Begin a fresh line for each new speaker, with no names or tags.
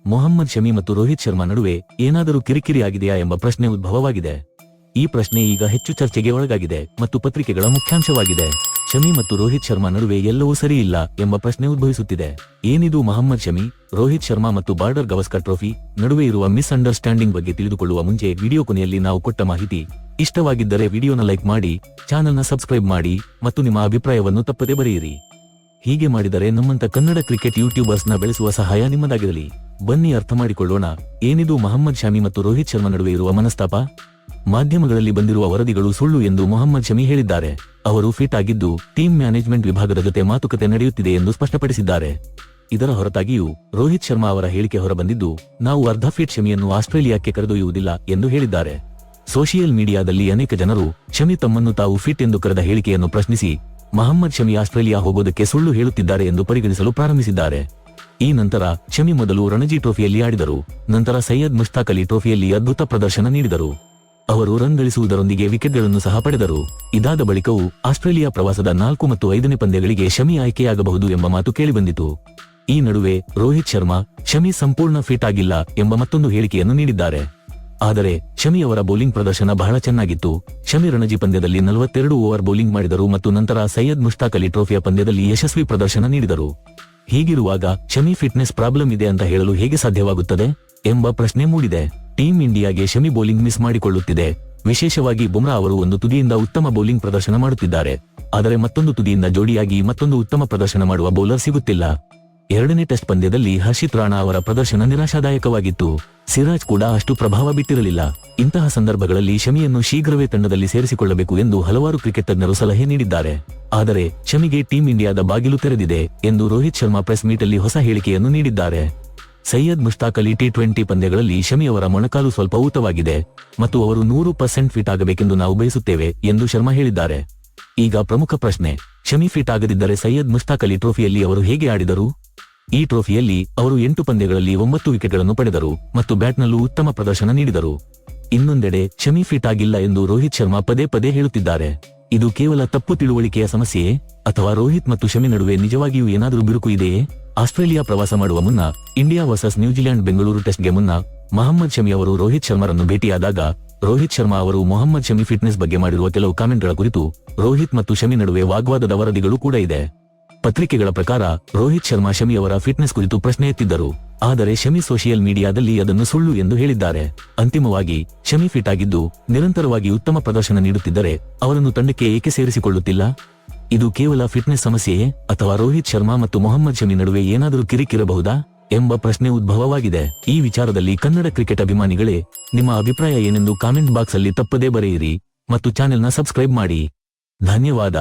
ಮೊಹಮ್ಮದ್ ಶಮಿ ಮತ್ತು ರೋಹಿತ್ ಶರ್ಮಾ ನಡುವೆ ಏನಾದರೂ ಕಿರಿಕಿರಿ ಆಗಿದೆಯಾ ಎಂಬ ಪ್ರಶ್ನೆ ಉದ್ಭವವಾಗಿದೆ. ಈ ಪ್ರಶ್ನೆ ಈಗ ಹೆಚ್ಚು ಚರ್ಚೆಗೆ ಒಳಗಾಗಿದೆ ಮತ್ತು ಪತ್ರಿಕೆಗಳ ಮುಖ್ಯಾಂಶವಾಗಿದೆ. ಶಮಿ ಮತ್ತು ರೋಹಿತ್ ಶರ್ಮಾ ನಡುವೆ ಎಲ್ಲವೂ ಸರಿ ಇಲ್ಲ ಎಂಬ ಪ್ರಶ್ನೆ ಉದ್ಭವಿಸುತ್ತಿದೆ. ಏನಿದು ಮೊಹಮ್ಮದ್ ಶಮಿ, ರೋಹಿತ್ ಶರ್ಮಾ ಮತ್ತು ಬಾರ್ಡರ್ ಗವಸ್ಕರ್ ಟ್ರೋಫಿ ನಡುವೆ ಇರುವ ಮಿಸ್ ಅಂಡರ್ಸ್ಟ್ಯಾಂಡಿಂಗ್ ಬಗ್ಗೆ ತಿಳಿದುಕೊಳ್ಳುವ ಮುಂಚೆ ವಿಡಿಯೋ ಕೊನೆಯಲ್ಲಿ ನಾವು ಕೊಟ್ಟ ಮಾಹಿತಿ ಇಷ್ಟವಾಗಿದ್ದರೆ ವಿಡಿಯೋನ ಲೈಕ್ ಮಾಡಿ, ಚಾನೆಲ್ನ ಸಬ್ಸ್ಕ್ರೈಬ್ ಮಾಡಿ ಮತ್ತು ನಿಮ್ಮ ಅಭಿಪ್ರಾಯವನ್ನು ತಪ್ಪದೆ ಬರೆಯಿರಿ. ಹೀಗೆ ಮಾಡಿದರೆ ನಮ್ಮಂತ ಕನ್ನಡ ಕ್ರಿಕೆಟ್ ಯೂಟ್ಯೂಬರ್ಸ್ ನ ಬೆಳೆಸುವ ಸಹಾಯ ನಿಮ್ಮದಾಗಿರಲಿ. ಬನ್ನಿ ಅರ್ಥ ಮಾಡಿಕೊಳ್ಳೋಣ, ಏನಿದು ಮೊಹಮ್ಮದ್ ಶಮಿ ಮತ್ತು ರೋಹಿತ್ ಶರ್ಮಾ ನಡುವೆ ಇರುವ ಮನಸ್ತಾಪ. ಮಾಧ್ಯಮಗಳಲ್ಲಿ ಬಂದಿರುವ ವರದಿಗಳು ಸುಳ್ಳು ಎಂದು ಮೊಹಮ್ಮದ್ ಶಮಿ ಹೇಳಿದ್ದಾರೆ. ಅವರು ಫಿಟ್ ಆಗಿದ್ದು ಟೀಮ್ ಮ್ಯಾನೇಜ್ಮೆಂಟ್ ವಿಭಾಗದ ಜೊತೆ ಮಾತುಕತೆ ನಡೆಯುತ್ತಿದೆ ಎಂದು ಸ್ಪಷ್ಟಪಡಿಸಿದ್ದಾರೆ. ಇದರ ಹೊರತಾಗಿಯೂ ರೋಹಿತ್ ಶರ್ಮಾ ಅವರ ಹೇಳಿಕೆ ಹೊರಬಂದಿದ್ದು, ನಾವು ಅರ್ಧ ಫಿಟ್ ಶಮಿಯನ್ನು ಆಸ್ಟ್ರೇಲಿಯಾಕ್ಕೆ ಕರೆದೊಯ್ಯುವುದಿಲ್ಲ ಎಂದು ಹೇಳಿದ್ದಾರೆ. ಸೋಷಿಯಲ್ ಮೀಡಿಯಾದಲ್ಲಿ ಅನೇಕ ಜನರು ಶಮಿ ತಮ್ಮನ್ನು ತಾವು ಫಿಟ್ ಎಂದು ಕರೆದ ಹೇಳಿಕೆಯನ್ನು ಪ್ರಶ್ನಿಸಿ ಮೊಹಮ್ಮದ್ ಶಮಿ ಆಸ್ಟ್ರೇಲಿಯಾ ಹೋಗೋದಕ್ಕೆ ಸುಳ್ಳು ಹೇಳುತ್ತಿದ್ದಾರೆ ಎಂದು ಪರಿಗಣಿಸಲು ಪ್ರಾರಂಭಿಸಿದ್ದಾರೆ. ಈ ನಂತರ ಶಮಿ ಮೊದಲು ರಣಜಿ ಟ್ರೋಫಿಯಲ್ಲಿ ಆಡಿದರು. ನಂತರ ಸೈಯದ್ ಮುಷ್ತಾಕ್ ಅಲಿ ಟ್ರೋಫಿಯಲ್ಲಿ ಅದ್ಭುತ ಪ್ರದರ್ಶನ ನೀಡಿದರು. ಅವರು ರನ್ ಗಳಿಸುವುದರೊಂದಿಗೆ ವಿಕೆಟ್ಗಳನ್ನು ಸಹ ಪಡೆದರು. ಇದಾದ ಬಳಿಕವೂ ಆಸ್ಟ್ರೇಲಿಯಾ ಪ್ರವಾಸದ 4 ಮತ್ತು 5ನೇ ಪಂದ್ಯಗಳಿಗೆ ಶಮಿ ಆಯ್ಕೆಯಾಗಬಹುದು ಎಂಬ ಮಾತು ಕೇಳಿಬಂದಿತು. ಈ ನಡುವೆ ರೋಹಿತ್ ಶರ್ಮಾ ಶಮಿ ಸಂಪೂರ್ಣ ಫಿಟ್ ಆಗಿಲ್ಲ ಎಂಬ ಮತ್ತೊಂದು ಹೇಳಿಕೆಯನ್ನು ನೀಡಿದ್ದಾರೆ. ಆದರೆ ಶಮಿ ಅವರ ಬೌಲಿಂಗ್ ಪ್ರದರ್ಶನ ಬಹಳ ಚೆನ್ನಾಗಿತ್ತು. ಶಮಿ ರಣಜಿ ಪಂದ್ಯದಲ್ಲಿ 42 ಓವರ್ ಬೌಲಿಂಗ್ ಮಾಡಿದರು ಮತ್ತು ನಂತರ ಸೈಯದ್ ಮುಷ್ತಾಕ್ ಅಲಿ ಟ್ರೋಫಿಯ ಪಂದ್ಯದಲ್ಲಿ ಯಶಸ್ವಿ ಪ್ರದರ್ಶನ ನೀಡಿದರು. ಹೀಗಿರುವಾಗ ಶಮಿ ಫಿಟ್ನೆಸ್ ಪ್ರಾಬ್ಲಮ್ ಇದೆ ಅಂತ ಹೇಳಲು ಹೇಗೆ ಸಾಧ್ಯವಾಗುತ್ತದೆ ಎಂಬ ಪ್ರಶ್ನೆ ಮೂಡಿದೆ. ಟೀಮ್ ಇಂಡಿಯಾಗೆ ಶಮಿ ಬೌಲಿಂಗ್ ಮಿಸ್ ಮಾಡಿಕೊಳ್ಳುತ್ತಿದೆ. ವಿಶೇಷವಾಗಿ ಬುಮ್ರಾ ಅವರು ಒಂದು ತುದಿಯಿಂದ ಉತ್ತಮ ಬೌಲಿಂಗ್ ಪ್ರದರ್ಶನ ಮಾಡುತ್ತಿದ್ದಾರೆ, ಆದರೆ ಮತ್ತೊಂದು ತುದಿಯಿಂದ ಜೋಡಿಯಾಗಿ ಮತ್ತೊಂದು ಉತ್ತಮ ಪ್ರದರ್ಶನ ಮಾಡುವ ಬೌಲರ್ ಸಿಗುತ್ತಿಲ್ಲ. 2ನೇ ಟೆಸ್ಟ್ ಪಂದ್ಯದಲ್ಲಿ ಹರ್ಷಿತ್ ರಾಣಾ ಅವರ ಪ್ರದರ್ಶನ ನಿರಾಶಾದಾಯಕವಾಗಿತ್ತು. ಸಿರಾಜ್ ಕೂಡ ಅಷ್ಟು ಪ್ರಭಾವ ಬಿಟ್ಟಿರಲಿಲ್ಲ. ಇಂತಹ ಸಂದರ್ಭಗಳಲ್ಲಿ ಶಮಿಯನ್ನು ಶೀಘ್ರವೇ ತಂಡದಲ್ಲಿ ಸೇರಿಸಿಕೊಳ್ಳಬೇಕು ಎಂದು ಹಲವಾರು ಕ್ರಿಕೆಟ್ ತಜ್ಞರು ಸಲಹೆ ನೀಡಿದ್ದಾರೆ. ಆದರೆ ಶಮಿಗೆ ಟೀಮ್ ಇಂಡಿಯಾದ ಬಾಗಿಲು ತೆರೆದಿದೆ ಎಂದು ರೋಹಿತ್ ಶರ್ಮಾ ಪ್ರೆಸ್ ಮೀಟಲ್ಲಿ ಹೊಸ ಹೇಳಿಕೆಯನ್ನು ನೀಡಿದ್ದಾರೆ. ಸೈಯದ್ ಮುಷ್ತಾಕ್ ಅಲಿ ಟಿ20 ಪಂದ್ಯಗಳಲ್ಲಿ ಶಮಿ ಅವರ ಮೊಣಕಾಲು ಸ್ವಲ್ಪ ಊತವಾಗಿದೆ ಮತ್ತು ಅವರು 100% ಫಿಟ್ ಆಗಬೇಕೆಂದು ನಾವು ಬಯಸುತ್ತೇವೆ ಎಂದು ಶರ್ಮಾ ಹೇಳಿದ್ದಾರೆ. ಈಗ ಪ್ರಮುಖ ಪ್ರಶ್ನೆ, ಶಮಿ ಫಿಟ್ ಆಗದಿದ್ದರೆ ಸೈಯದ್ ಮುಷ್ತಾಕ್ ಅಲಿ ಟ್ರೋಫಿಯಲ್ಲಿ ಅವರು ಹೇಗೆ ಆಡಿದರು? ಈ ಟ್ರೋಫಿಯಲ್ಲಿ ಅವರು 8 ಪಂದ್ಯಗಳಲ್ಲಿ 9 ವಿಕೆಟ್ಗಳನ್ನು ಪಡೆದರು ಮತ್ತು ಬ್ಯಾಟ್ನಲ್ಲೂ ಉತ್ತಮ ಪ್ರದರ್ಶನ ನೀಡಿದರು. ಇನ್ನೊಂದೆಡೆ ಶಮಿ ಫಿಟ್ ಆಗಿಲ್ಲ ಎಂದು ರೋಹಿತ್ ಶರ್ಮಾ ಪದೇ ಪದೇ ಹೇಳುತ್ತಿದ್ದಾರೆ. ಇದು ಕೇವಲ ತಪ್ಪು ತಿಳುವಳಿಕೆಯ ಸಮಸ್ಯೆಯೇ ಅಥವಾ ರೋಹಿತ್ ಮತ್ತು ಶಮಿ ನಡುವೆ ನಿಜವಾಗಿಯೂ ಏನಾದರೂ ಬಿರುಕು ಇದೆಯೇ? ಆಸ್ಟ್ರೇಲಿಯಾ ಪ್ರವಾಸ ಮಾಡುವ ಮುನ್ನ ಇಂಡಿಯಾ ವರ್ಸಸ್ ನ್ಯೂಜಿಲೆಂಡ್ ಬೆಂಗಳೂರು ಟೆಸ್ಟ್ಗೆ ಮುನ್ನ ಮೊಹಮ್ಮದ್ ಶಮಿ ಅವರು ರೋಹಿತ್ ಶರ್ಮಾರನ್ನು ಭೇಟಿಯಾದಾಗ ರೋಹಿತ್ ಶರ್ಮಾ ಅವರು ಮೊಹಮ್ಮದ್ ಶಮಿ ಫಿಟ್ನೆಸ್ ಬಗ್ಗೆ ಮಾಡಿರುವ ಕೆಲವು ಕಾಮೆಂಟ್ಗಳ ಕುರಿತು ರೋಹಿತ್ ಮತ್ತು ಶಮಿ ನಡುವೆ ವಾಗ್ವಾದದ ವರದಿಗಳು ಕೂಡ ಇದೆ. ಪತ್ರಿಕೆಗಳ ಪ್ರಕಾರ ರೋಹಿತ್ ಶರ್ಮಾ ಶಮಿ ಅವರ ಫಿಟ್ನೆಸ್ ಕುರಿತು ಪ್ರಶ್ನೆ ಎತ್ತಿದ್ದರು, ಆದರೆ ಶಮಿ ಸೋಷಿಯಲ್ ಮೀಡಿಯಾದಲ್ಲಿ ಅದನ್ನು ಸುಳ್ಳು ಎಂದು ಹೇಳಿದ್ದಾರೆ. ಅಂತಿಮವಾಗಿ ಶಮಿ ಫಿಟ್ ಆಗಿದ್ದು ನಿರಂತರವಾಗಿ ಉತ್ತಮ ಪ್ರದರ್ಶನ ನೀಡುತ್ತಿದ್ದರೆ ಅವರನ್ನು ತಂಡಕ್ಕೆ ಏಕೆ ಸೇರಿಸಿಕೊಳ್ಳುತ್ತಿಲ್ಲ? ಇದು ಕೇವಲ ಫಿಟ್ನೆಸ್ ಸಮಸ್ಯೆಯೇ ಅಥವಾ ರೋಹಿತ್ ಶರ್ಮಾ ಮತ್ತು ಮೊಹಮ್ಮದ್ ಶಮಿ ನಡುವೆ ಏನಾದರೂ ಕಿರಿಕಿರಬಹುದಾ ಎಂಬ ಪ್ರಶ್ನೆ ಉದ್ಭವವಾಗಿದೆ. ಈ ವಿಚಾರದಲ್ಲಿ ಕನ್ನಡ ಕ್ರಿಕೆಟ್ ಅಭಿಮಾನಿಗಳೇ, ನಿಮ್ಮ ಅಭಿಪ್ರಾಯ ಏನೆಂದು ಕಾಮೆಂಟ್ ಬಾಕ್ಸ್ ಅಲ್ಲಿ ತಪ್ಪದೇ ಬರೆಯಿರಿ ಮತ್ತು ಚಾನೆಲ್ನ ಸಬ್ಸ್ಕ್ರೈಬ್ ಮಾಡಿ. ಧನ್ಯವಾದ.